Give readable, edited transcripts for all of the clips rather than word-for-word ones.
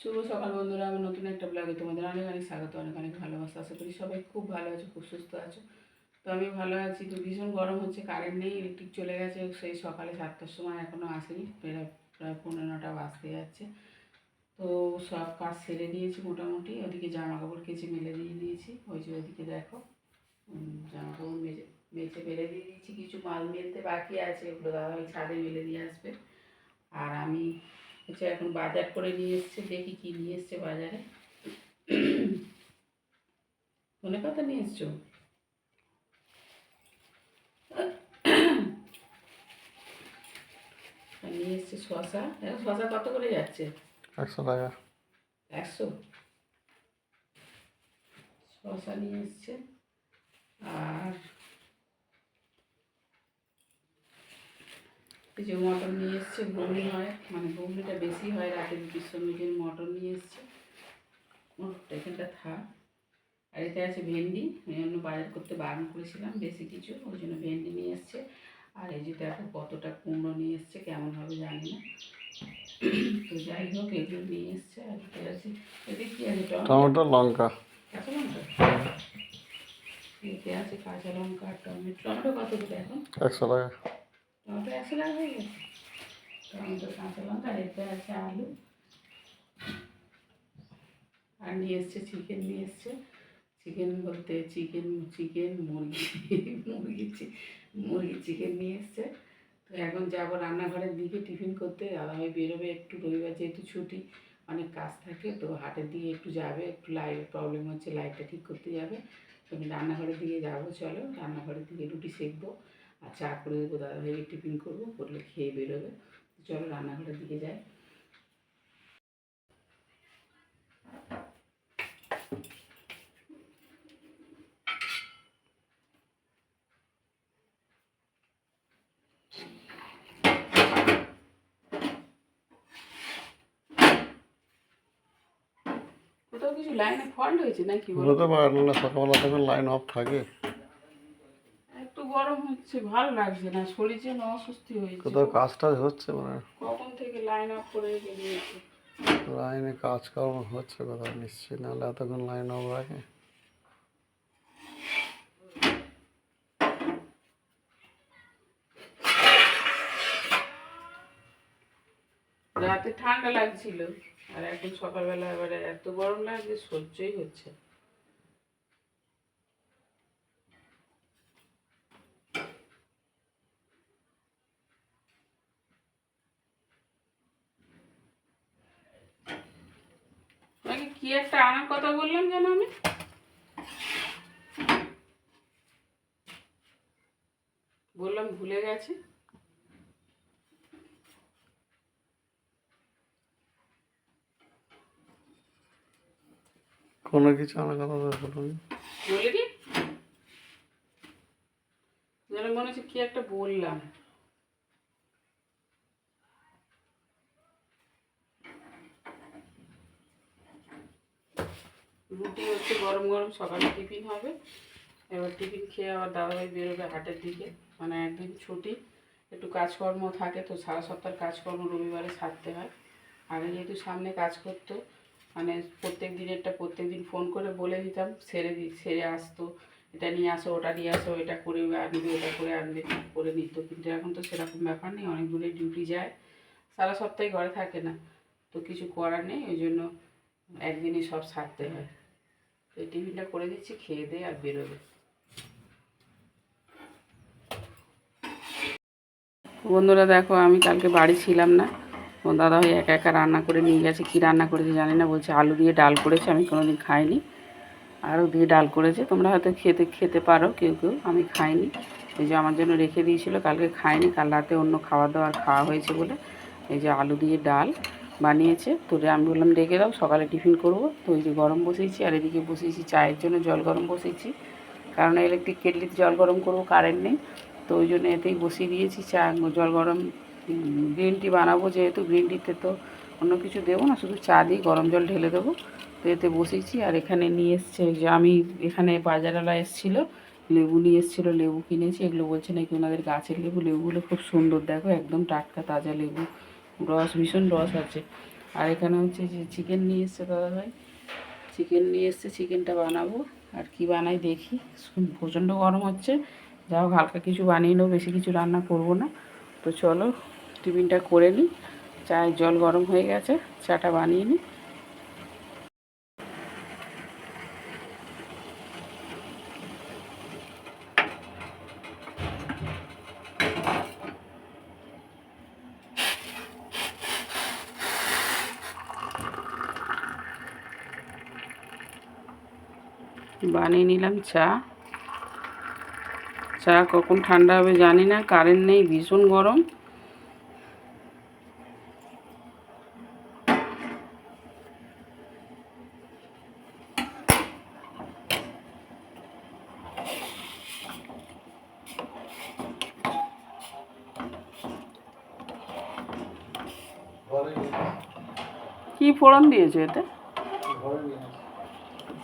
শুভ সকাল বন্ধুরা, আমি নতুন একটা ব্লগে তোমাদের অনেক অনেক স্বাগত, অনেক অনেক ভালোবাসা। আশা করি সবাই খুব ভালো আছো, খুব সুস্থ আছো। তো আমি ভালো আছি। তো ভীষণ গরম হচ্ছে, কারেন্ট নেই, ইলেকট্রিক চলে গেছে সেই সকালে 7টার সময়, এখনও আসেনি, প্রায় প্রায় 9:15 বাজতে যাচ্ছে। তো সব কাজ সেরে দিয়েছি মোটামুটি। ওদিকে জামা কাপড় কেচে মেলে দিয়ে দিয়েছি, ওই যে ওদিকে দেখো জামা কাপড় মেচে মেলে দিয়ে দিয়েছি। কিছু মাল মেলতে বাকি আছে, ওগুলো দাদাভাই ছাদে মেলে দিয়ে আসবে। আর আমি হচ্ছে এখন বাজার করে নিয়ে এসছে, দেখি কি নিয়ে এসছে বাজারে। ধনে পাতা নিয়ে এসছো? নিয়ে এসছে শশা। এখন শশা কত করে যাচ্ছে? 100 টাকা। 100 শশা নিয়ে এসছে। আর কিছু মটন নিয়ে এসছে, ঘুগনি হয়, মানে ঘুগনিটা বেশি হয় রাতে রুটির সঙ্গে, যে মটন নিয়ে এসছে। মটনটা এখানটা থাক। আর এতে আছে ভেন্ডি, এই জন্য বাজার করতে বারণ করেছিলাম বেশি কিছু, ওই জন্য ভেন্ডি নিয়ে এসছে। আর এই যে দেখো কতটা কুমড়ো নিয়ে এসছে, কেমন হবে জানি না। তো যাই হোক, এগুলো নিয়ে এসছে। আর এতে আছে, এতে কি আছে? টমেটো, লঙ্কা। কাঁচা লঙ্কা। এতে আছে কাঁচা লঙ্কা আর টমেটো। টমেটো কত করে এখন? 100 টাকা। টমেটো 100 টাকা হয়ে গেছে। টমেটো, কাঁচা লঙ্কা। আর এতে আছে আলু। আর নিয়ে এসছে চিকেন, নিয়ে এসছে। চিকেন বলতে চিকেন মুরগির চিকেন নিয়ে এসছে। তো এখন যাবো রান্নাঘরের দিকে টিফিন করতে। দাদাভাই বেরোবে একটু, রবিবার যেহেতু ছুটি, অনেক কাজ থাকে, তো হাটের দিকে একটু যাবে, একটু লাইটের প্রবলেম হচ্ছে, লাইটটা ঠিক করতে যাবে। তো আমি রান্নাঘরের দিকে যাবো, চলো রান্নাঘরের দিকে রুটি সেঁকবো আর চা করে দেবো, দাদাভাইকে টিফিন করবো, করলে খেয়ে বেরোবে। চলো রান্নাঘরের দিকে যাই। কোথাও কিছু লাইনে ফল্ট হয়েছে নাকি বলো? হতে পারে না, সকালবেলা তখন লাইন অফ থাকে। একটু গরম হচ্ছে, ভালো লাগছে না, শরীর যেন অস্বস্তি হয়েছে। কোথাও কাজ টাজ হচ্ছে মানে কখন থেকে লাইন অফ করে রেখে দিয়েছে। লাইনে কাজকর্ম হচ্ছে কোথাও নিশ্চয়ই, নাহলে এতক্ষণ লাইন অফ রাখে। রাতে ঠান্ডা লাগছিল, আর এখন সকালবেলা এবারে এত গরম লাগছে, সহ্যই হচ্ছে। তোমাকে কি একটা আনার কথা বললাম যেন আমি, বললাম ভুলে গেছি। কোনো কিছু আমার কথা বলুন। বলিনি, যেন মনে হচ্ছে কি একটা বললাম। রুটি হচ্ছে গরম গরম, সকালে টিফিন হবে। এবার টিফিন খেয়ে আবার দাদাভাই বেরোবে হাটের দিকে, মানে একদিন ছুটি, একটু কাজকর্ম থাকে, তো সারা সপ্তাহের কাজকর্ম রবিবারে সারতে হয়। আগে যেহেতু সামনে কাজ করতো, মানে প্রত্যেক দিন ফোন করে বলে দিতাম, সেরে আসতো, এটা নিয়ে আসো, ওটা নিয়ে আসো, এটা করে আনবে, ওটা করে আনবে, করে নিত। কিন্তু এখন তো সেরকম ব্যাপার নেই, অনেক দূরে ডিউটি যায়, সারা সপ্তাহে ঘরে থাকে না, তো কিছু করার নেই, ওই জন্য একদিনই সব সারতে হয়। তো এই টিফিনটা করে দিচ্ছি, খেয়ে দিয়ে আর বেরোবে। বন্ধুরা দেখো, আমি কালকে বাড়ি ছিলাম না, ও দাদাভাই একা একা রান্না করে নিয়ে গেছে। কী রান্না করেছে জানি না, বলছে আলু দিয়ে ডাল করেছে, আমি কোনোদিন খাইনি। আলু দিয়ে ডাল করেছে, তোমরা হয়তো খেতে পারো কেউ কেউ, আমি খাইনি। এই যে আমার জন্য রেখে দিয়েছিল, কালকে খাইনি, কাল রাতে অন্য খাওয়া দাওয়ার খাওয়া হয়েছে বলে এই যে আলু দিয়ে ডাল বানিয়েছে। তো আমি বললাম রেখে দাও, সকালে টিফিন করব। তো ওই যে গরম বসিয়েছি, আর এদিকে বসিয়েছি চায়ের জন্য জল গরম বসিয়েছি, কারণ ইলেকট্রিক কেটলিতে জল গরম করবো, কারেন্ট নেই, তো ওই জন্য এতেই বসিয়ে দিয়েছি চা জল গরম। গ্রিন টি বানাবো যেহেতু, গ্রিন টিতে তো অন্য কিছু দেবো না, শুধু চা দিয়ে গরম জল ঢেলে দেবো। তো এতে বসেছি। আর এখানে নিয়ে এসছে, যে আমি এখানে বাজারওয়ালা এসেছিলো, লেবু নিয়ে এসেছিলো, লেবু কিনেছি। এগুলো বলছে নাকি ওনাদের গাছের লেবু, লেবুগুলো খুব সুন্দর, দেখো একদম টাটকা তাজা লেবু, রস ভীষণ রস আছে। আর এখানে হচ্ছে যে চিকেন নিয়ে এসছে দাদাভাই, চিকেন নিয়ে এসছে, চিকেনটা বানাবো। আর কি বানাই দেখি, প্রচণ্ড গরম হচ্ছে, যা হোক হালকা কিছু বানিয়ে নেবো, বেশি কিছু রান্না করব না। তো চলো টিফিনটা করে নিই, চায়ের জল গরম হয়ে গেছে, চাটা বানিয়ে নিই। বানিয়ে নিলাম চা। চা কখন ঠান্ডা হবে জানি না, কারেন্ট নেই, ভীষণ গরম। কি ফোড়ন দিয়েছো এতে?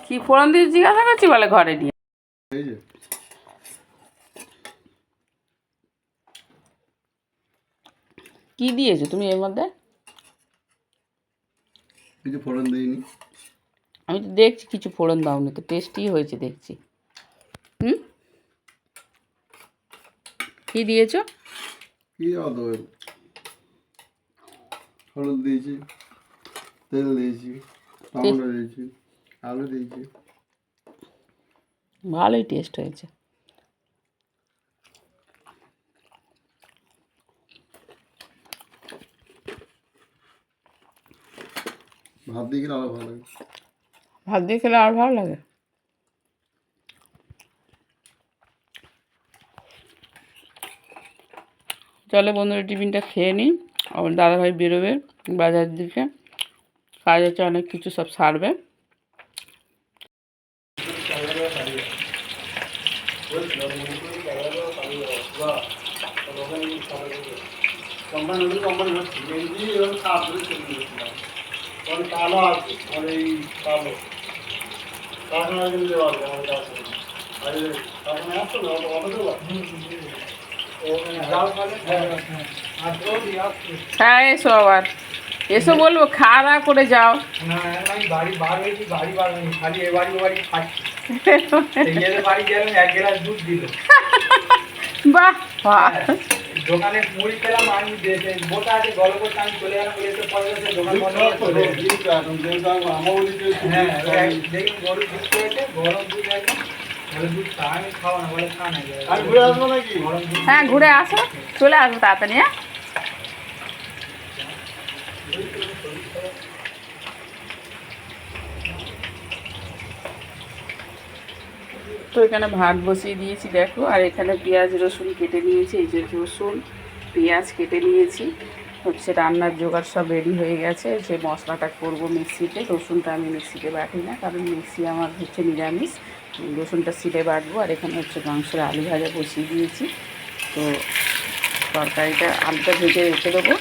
কি ফোড়ন দিয়ে জিজ্ঞাসা করছি, বলে ঘরে নিয়ে। কি দিয়েছো তুমি এর মধ্যে? কিছু ফোড়ন দিইনি। আমি তো দেখছি কিছু ফোড়ন দাওনি, তো টেস্টি হয়েছে দেখছি। হুম, কি দিয়েছো? কি দেওয়া দেবে? হলুদ দিয়েছি, তেল দিয়েছি, টমেটো দিয়েছি, আলু দিয়েছি। ভালোই টেস্ট হয়েছে। ভাত দিয়ে খেলে আরো ভালো লাগে। ভাত দিয়ে খেলে আর ভালো লাগে। চলো বন্ধুরা টিফিনটা খেয়ে নিই, আমার দাদাভাই বেরোবে বাজারের দিকে, কাজ আছে অনেক কিছু, সব সারবে। কালো আছে আর এই কালো কারখানা কিন্তু দেওয়া আছে আমার কাছে। আর কারখানা আসতো না অটো দেওয়া। হ্যাঁ এসো আবার, এসো বলবো, খাওয়া দাওয়া করে যাও। না আমি বাড়ি বার হয়েছি, বাড়ি বার হয়নি, খালি এ বাড়ি ও বাড়ি খাচ্ছি। এদের বাড়ি গেলাম, 1 গ্লাস দুধ দিল। বাহ বাহ। দোকানে মুড়ি খেলাম, আমি বোটা আছে গল্প করতে, আমি চলে গেলাম, বলে তো পরে দোকান বন্ধ করে হ্যাঁ দেখুন গরু দুধ করেছে, গরম দুধ একদম। বলে দুধ খা, আমি খাওয়া না, বলে খা না, আমি ঘুরে আসবো নাকি? গরম দুধ। হ্যাঁ ঘুরে আসো, চলে আসবো তাড়াতাড়ি। হ্যাঁ তো এখানে ভাত বসিয়ে দিয়েছি দেখো, আর এখানে পেঁয়াজ রসুন কেটে নিয়েছি, এই যে রসুন পেঁয়াজ কেটে নিয়েছি, হচ্ছে রান্নার জোগাড় সব রেডি হয়ে গেছে। যে মশলাটা করব মিক্সিতে, রসুনটা আমি মিক্সিতে বাটি না, কারণ মিক্সি আমার হচ্ছে নিরামিষ, রসুনটা সিটে বাটবো। আর এখানে হচ্ছে মাংসের আলু ভাজা বসিয়ে দিয়েছি। তো তরকারিটা, আলুটা ভেজে রেখে দেবো,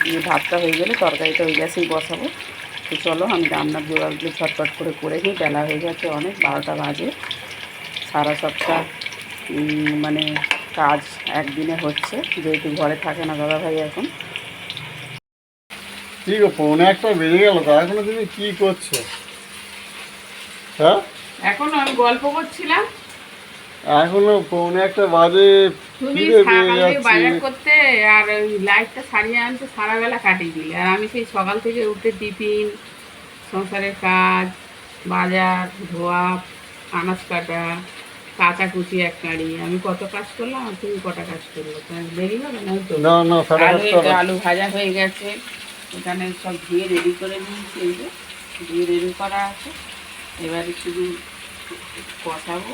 দিয়ে ভাতটা হয়ে গেলে তরকারিটা ওই গ্যাসেই বসাবো। তো চলো আমি রান্নার জোগাড়গুলো ছটফট করে নিই, বেলা হয়ে গেছে অনেক, 12টা বাজে। সারা সপ্তাহ মানে কাজ একদিনে হচ্ছে, যেহেতু ঘরে থাকে না দাদাভাই এখন। কি গো, 1:45 বেজে গেল, তা এখনো তুমি কি করছো? হ্যাঁ এখন আমি গল্প করছিলাম, এখনো 1:45 বাজে, তুমি খিদে পেয়ে সকাল থেকে যাচ্ছে। বাজার করতে আর ওই লাইটটা সারিয়ে আনতে সারাবেলা কাটিয়ে দিলে, আর আমি সেই সকাল থেকে উঠে টিফিন, সংসারের কাজ, বাজার ধোয়া, আনাজ কাটা, কাচাকুচি এক কাঁড়ি, আমি কত কাজ করলাম আর তুমি কটা কাজ করলো, তাহলে দেরি হবে না তো। না না, আলু ভাজা হয়ে গেছে, এখানে সব ধুয়ে রেডি করে নিয়েছি, এই যে ধুয়ে রেডি করা আছে, এবারে শুধু কষাবো।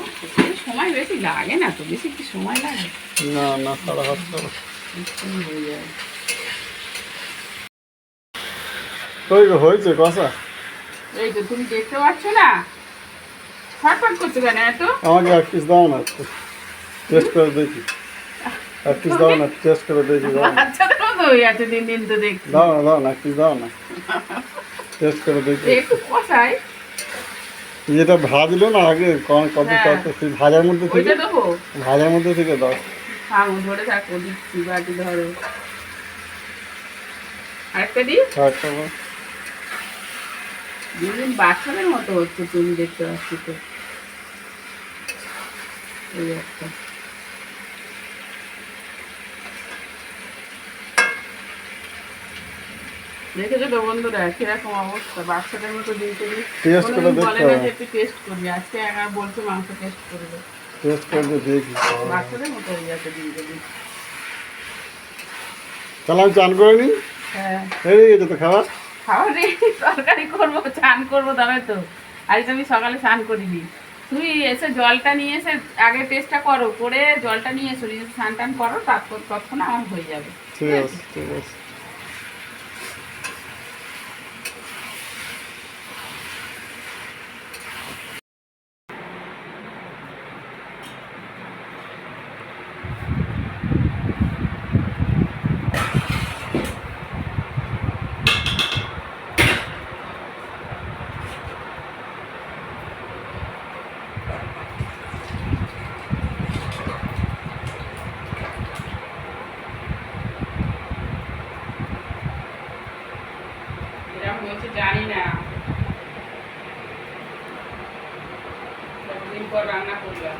সময় বেশি লাগে না তো, বেশি কি সময় লাগে? না না, 7:30 এক্ষুনি হয়ে যাবে। কই গো, হয়েছে কষা? এই তো তুমি দেখতে পাচ্ছ না, ছটফট করতে কেন এত? আমাকে 1 পিস দাও না, একটু টেস্ট করে দেখি। 1 পিস দাও না, টেস্ট করে দেখি। দাও না, বাচ্চাদের মতো হয়ে আছে দিন দিন তো দেখছি। দাও না 1 পিস দাও না, টেস্ট করে দেখি। একটু কষাই, যেটা ভাজলো না আগে, কত হ্যাঁ। সেই ভাজার মধ্যে থেকে, ওইটা দেবো। ভাজার মধ্যে থেকে দাও। থামো, ধরে থাকো, দিচ্ছি, বাটি ধরো, আরেকটা দিই। একটা দাও। দিন বাচ্চাদের মতো হচ্ছে তুমি দেখতে পাচ্ছি তো। এই একটা দেখেছো তো বন্ধুরা কিরকম অবস্থা, বাচ্চাদের মতো দিন তুমি টেস্ট করে কোনোদিন বলে দেখতে না হবে। যে একটু টেস্ট করবি, আজকে একা বলছে মাংস টেস্ট করবে। টেস্ট করে দেখি। বাচ্চাদের মতো হয়ে যাচ্ছে দিন দিন। তাহলে আমি চান করে নিই। হ্যাঁ হয়ে গেছে তো খাবার। খাওয়া নেই, তরকারি করবো, চান করবো, তবে তো আজ আমি সকালে স্নান করিনি। তুমি এসে জলটা নিয়ে এসে আগে টেস্টটা করো, করে জলটা নিয়ে এসো, নিয়ে এসে স্নান টান করো, তারপর তৎক্ষণ আমার হয়ে যাবে। ঠিক আছে ঠিক আছে। এরকম হয়েছে জানি না, কতদিন পর রান্না করলাম।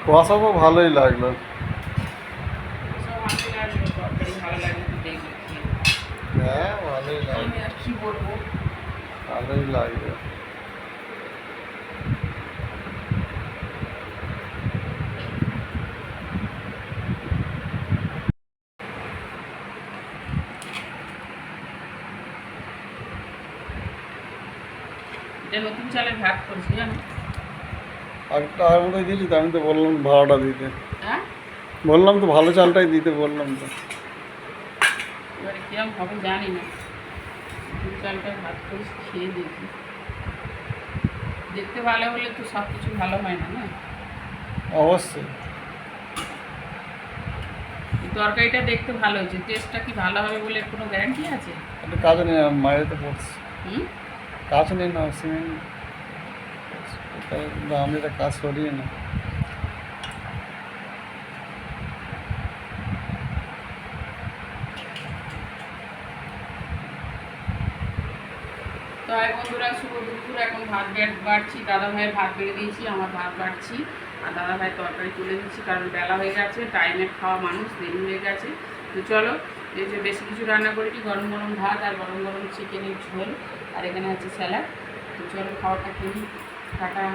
কষাবো ভালোই লাগলো। সব হাতে লাগলো, তরকারি ভালো লাগে তো দেখবে খেয়ে। হ্যাঁ ভালোই আমি লাগবে, আর কি বলবো। ভালোই লাগবে। এটা নতুন চালের ভাত করেছি জানো। আগটা আর মধ্যে দিয়েছি তো, আমি তো বললাম ভাড়াটা দিতে। হ্যাঁ বললাম তো ভালো চালটাই দিতে বললাম তো। এবারে কিরম হবে জানি না, নতুন চালটার ভাত করেছি, খেয়ে দেখি। দেখতে ভালো হলে তো সব কিছু ভালো হয় না, না? অবশ্যই। এই তরকারিটা দেখতে ভালো হয়েছে, টেস্টটা কি ভালো হবে বলে কোনো গ্যারান্টি আছে? একটা কাজ নেই, মায়ের তো পড়ছে। হুম কাজ নেই না, সিমেন্ট। আমি এটা কাজ করিয়ে না। তো এক বন্ধুরা শুভ দুপুর, এখন ভাত বাড়ছি, দাদা ভাইয়ের ভাত বেড়ে দিয়েছি, আমার ভাত বাড়ছি, আর দাদা ভাইয়ের তরকারি তুলে দিচ্ছি, কারণ বেলা হয়ে গেছে, টাইমে খাওয়া মানুষ, দেরি হয়ে গেছে। তো চলো, এই যে বেশি কিছু রান্না করেছি, গরম গরম ভাত আর গরম গরম চিকেনের ঝোল, আর এখানে আছে স্যালাড। তো চলো খাওয়াটা করি, টাটা।